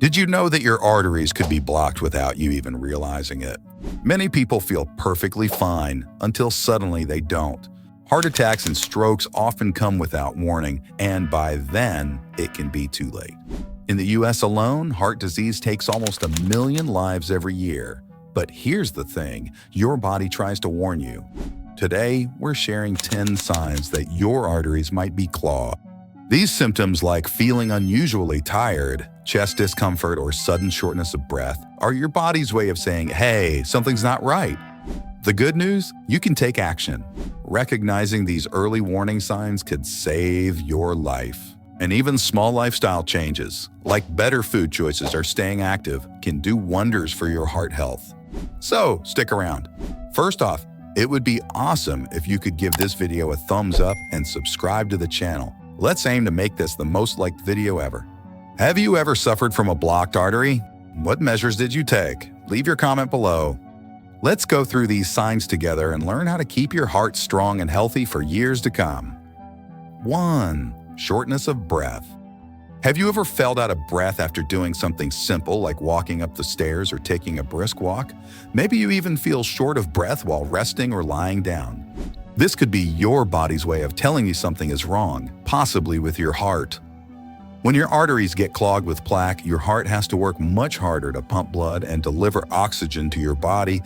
Did you know that your arteries could be blocked without you even realizing it? Many people feel perfectly fine until suddenly they don't. Heart attacks and strokes often come without warning, and by then, it can be too late. In the US alone, heart disease takes almost 1 million lives every year. But here's the thing, your body tries to warn you. Today, we're sharing 10 signs that your arteries might be clogged. These symptoms, like feeling unusually tired, chest discomfort, or sudden shortness of breath, are your body's way of saying, hey, something's not right. The good news? You can take action. Recognizing these early warning signs could save your life. And even small lifestyle changes, like better food choices or staying active, can do wonders for your heart health. So, stick around. First off, it would be awesome if you could give this video a thumbs up and subscribe to the channel. Let's aim to make this the most liked video ever. Have you ever suffered from a blocked artery? What measures did you take? Leave your comment below. Let's go through these signs together and learn how to keep your heart strong and healthy for years to come. 1. Shortness of breath. Have you ever felt out of breath after doing something simple like walking up the stairs or taking a brisk walk? Maybe you even feel short of breath while resting or lying down. This could be your body's way of telling you something is wrong, possibly with your heart. When your arteries get clogged with plaque, your heart has to work much harder to pump blood and deliver oxygen to your body.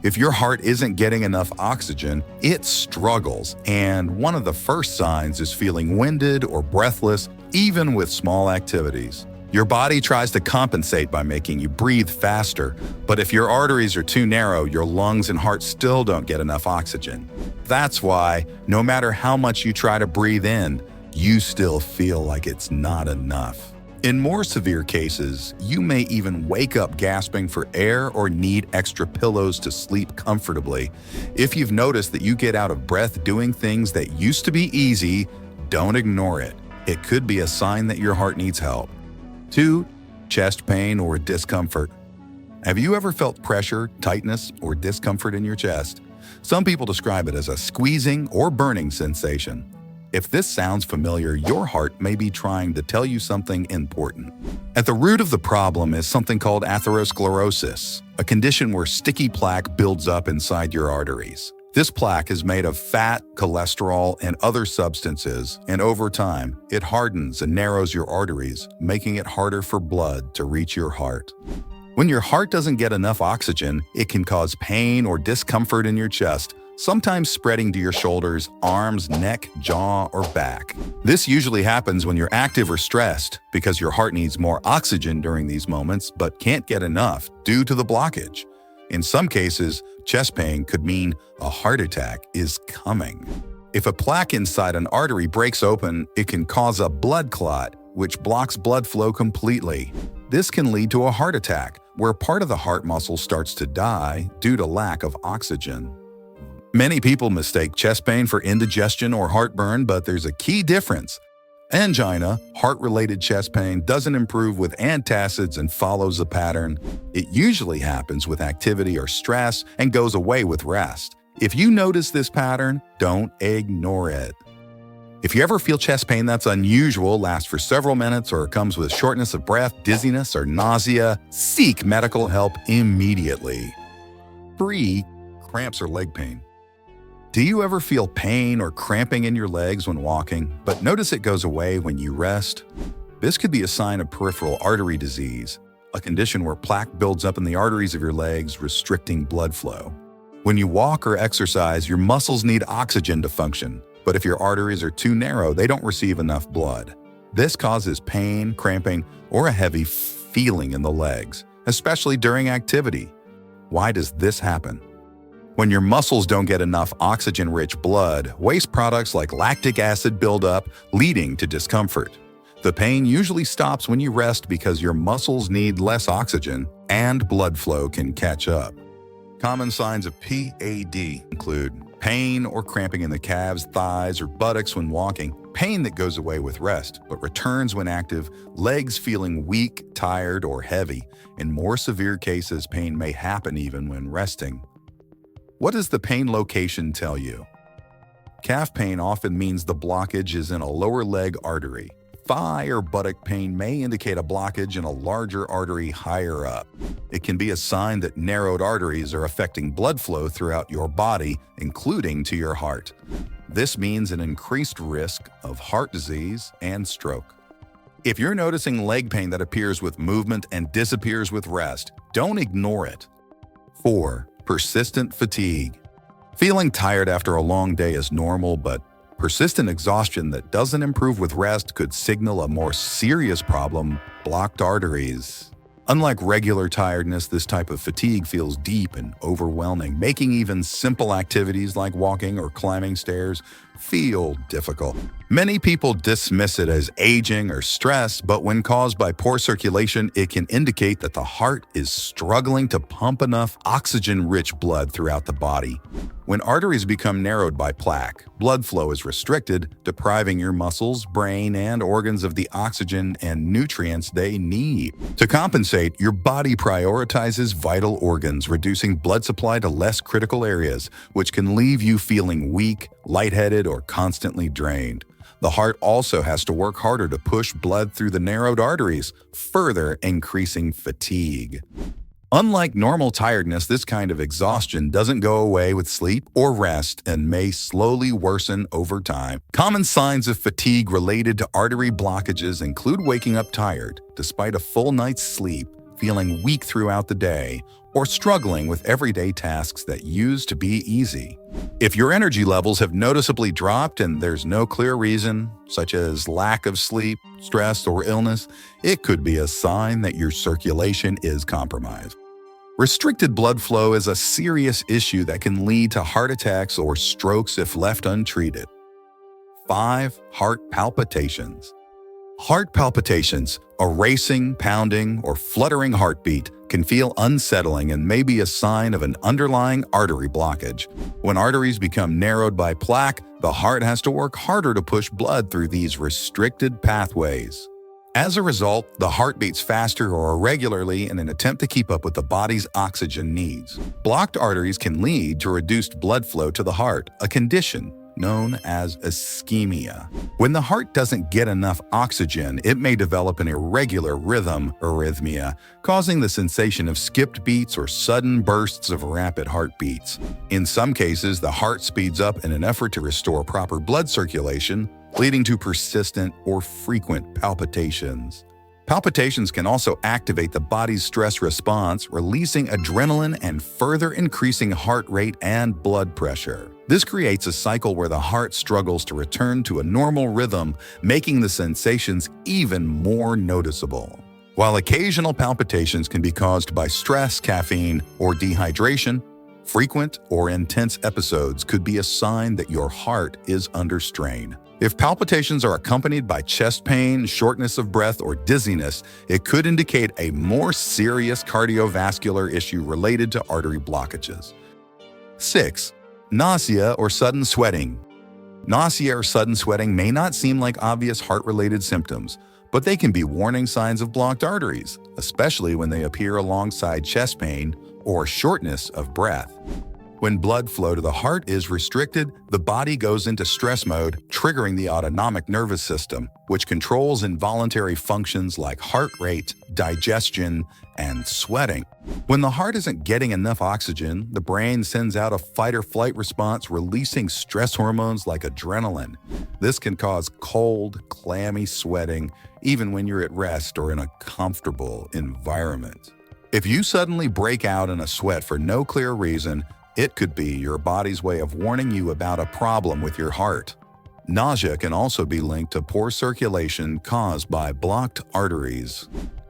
If your heart isn't getting enough oxygen, it struggles, and one of the first signs is feeling winded or breathless, even with small activities. Your body tries to compensate by making you breathe faster, but if your arteries are too narrow, your lungs and heart still don't get enough oxygen. That's why, no matter how much you try to breathe in, you still feel like it's not enough. In more severe cases, you may even wake up gasping for air or need extra pillows to sleep comfortably. If you've noticed that you get out of breath doing things that used to be easy, don't ignore it. It could be a sign that your heart needs help. 2. Chest pain or discomfort. Have you ever felt pressure, tightness, or discomfort in your chest? Some people describe it as a squeezing or burning sensation. If this sounds familiar, your heart may be trying to tell you something important. At the root of the problem is something called atherosclerosis, a condition where sticky plaque builds up inside your arteries. This plaque is made of fat, cholesterol, and other substances, and over time, it hardens and narrows your arteries, making it harder for blood to reach your heart. When your heart doesn't get enough oxygen, it can cause pain or discomfort in your chest, sometimes spreading to your shoulders, arms, neck, jaw, or back. This usually happens when you're active or stressed because your heart needs more oxygen during these moments but can't get enough due to the blockage. In some cases, chest pain could mean a heart attack is coming. If a plaque inside an artery breaks open, it can cause a blood clot, which blocks blood flow completely. This can lead to a heart attack, where part of the heart muscle starts to die due to lack of oxygen. Many people mistake chest pain for indigestion or heartburn, but there's a key difference. Angina, heart-related chest pain, doesn't improve with antacids and follows a pattern. It usually happens with activity or stress and goes away with rest. If you notice this pattern, don't ignore it. If you ever feel chest pain that's unusual, lasts for several minutes, or comes with shortness of breath, dizziness, or nausea, seek medical help immediately. 3. Cramps or leg pain. Do you ever feel pain or cramping in your legs when walking, but notice it goes away when you rest? This could be a sign of peripheral artery disease, a condition where plaque builds up in the arteries of your legs, restricting blood flow. When you walk or exercise, your muscles need oxygen to function, but if your arteries are too narrow, they don't receive enough blood. This causes pain, cramping, or a heavy feeling in the legs, especially during activity. Why does this happen? When your muscles don't get enough oxygen-rich blood, waste products like lactic acid build up, leading to discomfort. The pain usually stops when you rest because your muscles need less oxygen and blood flow can catch up. Common signs of PAD include pain or cramping in the calves, thighs, or buttocks when walking, pain that goes away with rest but returns when active, legs feeling weak, tired, or heavy. In more severe cases, pain may happen even when resting. What does the pain location tell you? Calf pain often means the blockage is in a lower leg artery. Thigh or buttock pain may indicate a blockage in a larger artery higher up. It can be a sign that narrowed arteries are affecting blood flow throughout your body, including to your heart. This means an increased risk of heart disease and stroke. If you're noticing leg pain that appears with movement and disappears with rest, don't ignore it. 4. Persistent fatigue. Feeling tired after a long day is normal, but persistent exhaustion that doesn't improve with rest could signal a more serious problem: blocked arteries. Unlike regular tiredness, this type of fatigue feels deep and overwhelming, making even simple activities like walking or climbing stairs feel difficult. Many people dismiss it as aging or stress, but when caused by poor circulation, it can indicate that the heart is struggling to pump enough oxygen-rich blood throughout the body. When arteries become narrowed by plaque, blood flow is restricted, depriving your muscles, brain, and organs of the oxygen and nutrients they need. To compensate, your body prioritizes vital organs, reducing blood supply to less critical areas, which can leave you feeling weak, lightheaded, or constantly drained. The heart also has to work harder to push blood through the narrowed arteries, further increasing fatigue. Unlike normal tiredness, this kind of exhaustion doesn't go away with sleep or rest and may slowly worsen over time. Common signs of fatigue related to artery blockages include waking up tired despite a full night's sleep, feeling weak throughout the day, or struggling with everyday tasks that used to be easy. If your energy levels have noticeably dropped and there's no clear reason, such as lack of sleep, stress, or illness, it could be a sign that your circulation is compromised. Restricted blood flow is a serious issue that can lead to heart attacks or strokes if left untreated. 5. Heart palpitations. Heart palpitations, a racing, pounding, or fluttering heartbeat, can feel unsettling and may be a sign of an underlying artery blockage. When arteries become narrowed by plaque, the heart has to work harder to push blood through these restricted pathways. As a result, the heart beats faster or irregularly in an attempt to keep up with the body's oxygen needs. Blocked arteries can lead to reduced blood flow to the heart, a condition known as ischemia. When the heart doesn't get enough oxygen, it may develop an irregular rhythm arrhythmia, causing the sensation of skipped beats or sudden bursts of rapid heartbeats. In some cases, the heart speeds up in an effort to restore proper blood circulation, leading to persistent or frequent palpitations. Palpitations can also activate the body's stress response, releasing adrenaline and further increasing heart rate and blood pressure. This creates a cycle where the heart struggles to return to a normal rhythm, making the sensations even more noticeable. While occasional palpitations can be caused by stress, caffeine, or dehydration, frequent or intense episodes could be a sign that your heart is under strain. If palpitations are accompanied by chest pain, shortness of breath, or dizziness, it could indicate a more serious cardiovascular issue related to artery blockages. 6. Nausea or sudden sweating. Nausea or sudden sweating may not seem like obvious heart-related symptoms, but they can be warning signs of blocked arteries, especially when they appear alongside chest pain or shortness of breath. When blood flow to the heart is restricted, the body goes into stress mode, triggering the autonomic nervous system, which controls involuntary functions like heart rate, digestion, and sweating. When the heart isn't getting enough oxygen, the brain sends out a fight-or-flight response, releasing stress hormones like adrenaline. This can cause cold, clammy sweating, even when you're at rest or in a comfortable environment. If you suddenly break out in a sweat for no clear reason, it could be your body's way of warning you about a problem with your heart. Nausea can also be linked to poor circulation caused by blocked arteries.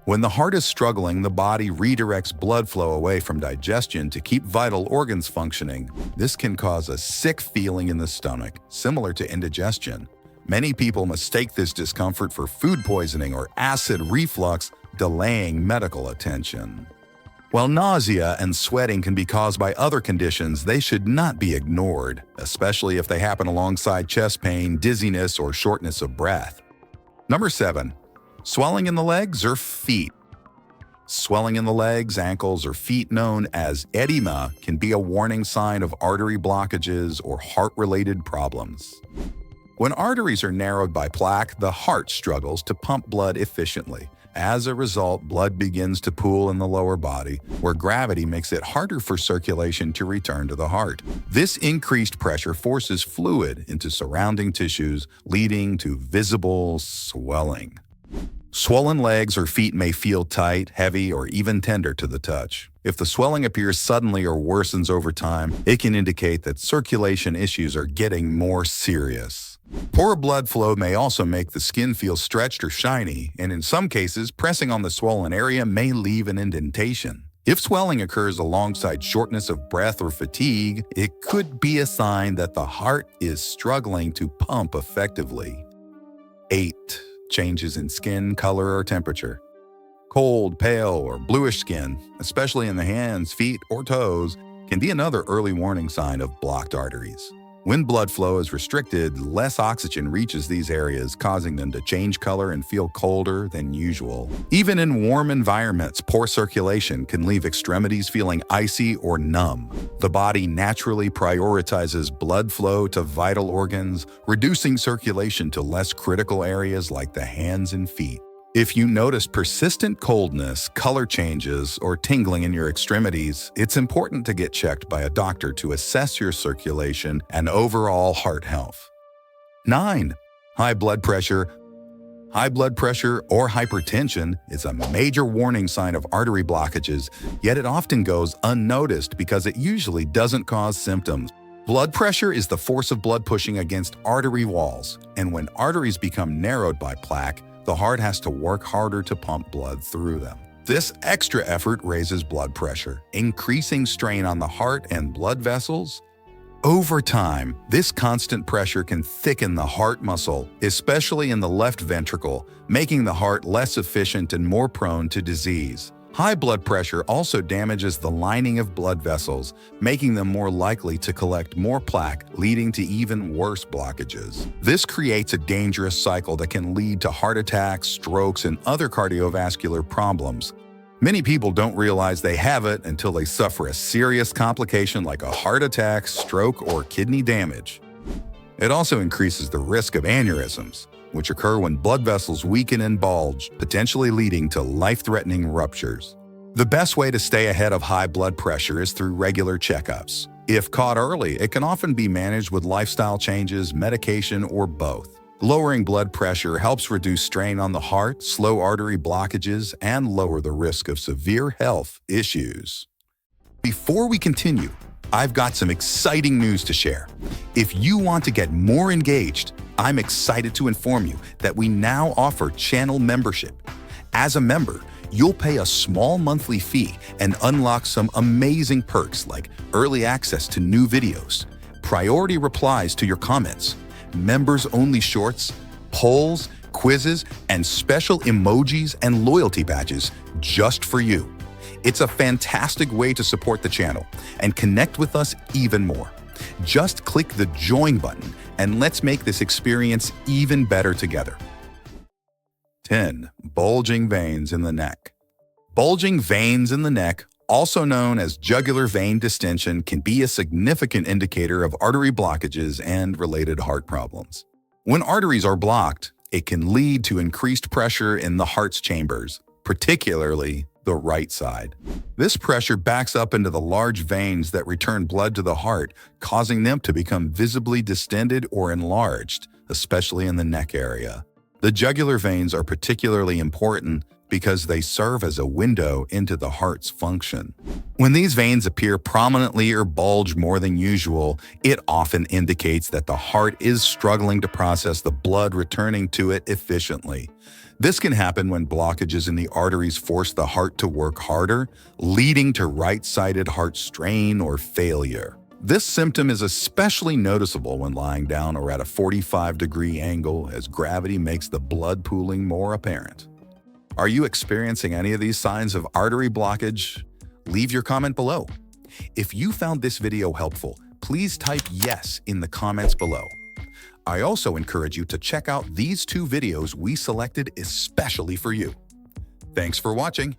When the heart is struggling, the body redirects blood flow away from digestion to keep vital organs functioning. This can cause a sick feeling in the stomach, similar to indigestion. Many people mistake this discomfort for food poisoning or acid reflux, delaying medical attention. While nausea and sweating can be caused by other conditions, they should not be ignored, especially if they happen alongside chest pain, dizziness, or shortness of breath. Number 7. Swelling in the legs or feet. Swelling in the legs, ankles, or feet, known as edema, can be a warning sign of artery blockages or heart-related problems. When arteries are narrowed by plaque, the heart struggles to pump blood efficiently. As a result, blood begins to pool in the lower body, where gravity makes it harder for circulation to return to the heart. This increased pressure forces fluid into surrounding tissues, leading to visible swelling. Swollen legs or feet may feel tight, heavy, or even tender to the touch. If the swelling appears suddenly or worsens over time, it can indicate that circulation issues are getting more serious. Poor blood flow may also make the skin feel stretched or shiny, and in some cases, pressing on the swollen area may leave an indentation. If swelling occurs alongside shortness of breath or fatigue, it could be a sign that the heart is struggling to pump effectively. 8. Changes in skin color or temperature. Cold, pale, or bluish skin, especially in the hands, feet, or toes, can be another early warning sign of blocked arteries. When blood flow is restricted, less oxygen reaches these areas, causing them to change color and feel colder than usual. Even in warm environments, poor circulation can leave extremities feeling icy or numb. The body naturally prioritizes blood flow to vital organs, reducing circulation to less critical areas like the hands and feet. If you notice persistent coldness, color changes, or tingling in your extremities, it's important to get checked by a doctor to assess your circulation and overall heart health. 9. High blood pressure. High blood pressure or hypertension is a major warning sign of artery blockages, yet it often goes unnoticed because it usually doesn't cause symptoms. Blood pressure is the force of blood pushing against artery walls, and when arteries become narrowed by plaque, the heart has to work harder to pump blood through them. This extra effort raises blood pressure, increasing strain on the heart and blood vessels. Over time, this constant pressure can thicken the heart muscle, especially in the left ventricle, making the heart less efficient and more prone to disease. High blood pressure also damages the lining of blood vessels, making them more likely to collect more plaque, leading to even worse blockages. This creates a dangerous cycle that can lead to heart attacks, strokes, and other cardiovascular problems. Many people don't realize they have it until they suffer a serious complication like a heart attack, stroke, or kidney damage. It also increases the risk of aneurysms, which occur when blood vessels weaken and bulge, potentially leading to life-threatening ruptures. The best way to stay ahead of high blood pressure is through regular checkups. If caught early, it can often be managed with lifestyle changes, medication, or both. Lowering blood pressure helps reduce strain on the heart, slow artery blockages, and lower the risk of severe health issues. Before we continue, I've got some exciting news to share. If you want to get more engaged, I'm excited to inform you that we now offer channel membership. As a member, you'll pay a small monthly fee and unlock some amazing perks like early access to new videos, priority replies to your comments, members-only shorts, polls, quizzes, and special emojis and loyalty badges just for you. It's a fantastic way to support the channel and connect with us even more. Just click the join button and let's make this experience even better together. 10. Bulging veins in the neck. Bulging veins in the neck, also known as jugular vein distension, can be a significant indicator of artery blockages and related heart problems. When arteries are blocked, it can lead to increased pressure in the heart's chambers, particularly the right side. This pressure backs up into the large veins that return blood to the heart, causing them to become visibly distended or enlarged, especially in the neck area. The jugular veins are particularly important because they serve as a window into the heart's function. When these veins appear prominently or bulge more than usual, it often indicates that the heart is struggling to process the blood returning to it efficiently. This can happen when blockages in the arteries force the heart to work harder, leading to right-sided heart strain or failure. This symptom is especially noticeable when lying down or at a 45-degree angle, as gravity makes the blood pooling more apparent. Are you experiencing any of these signs of artery blockage? Leave your comment below. If you found this video helpful, please type yes in the comments below. I also encourage you to check out these 2 videos we selected especially for you. Thanks for watching.